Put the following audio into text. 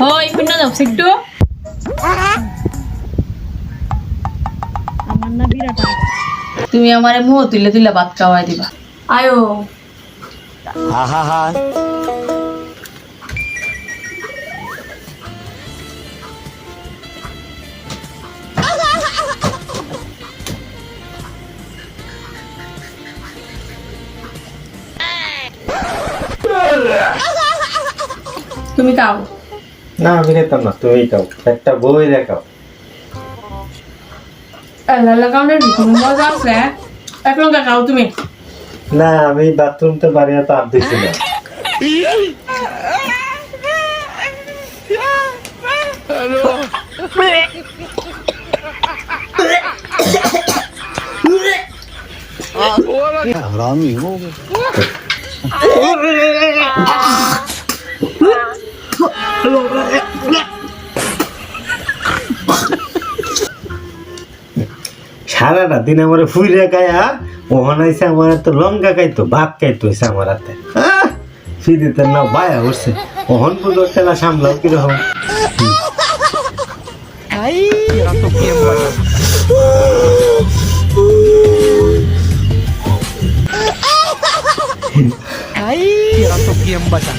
ওই কোনটা যাও একটু আমার না বিরাট তুমি আমারে মুহ তুলে তুলে ভাত খাওয়াই দিবা আয়ো আহা তুমি খাও না আমি খেতাম না, তুমি খাও, একটা বই দেখাও। লালা কাউনের কোনো মজা আছে এক লঙ্কা খাও তুমি না আমি বাথরুমতে বাড়ি তো আর দিছি না। हरामी हो সারাটা দিন আমার ফুইরা খায়া ওখান আইসে আমার তো লঙ্কা খাইতো, ভাত খাইতো হইছে আমার হাতে। ফিরিতে না বায়া উঠছে, ওহন পুজোর ঠেলা সামলাও কিরকম। तेरा तो गेम बचा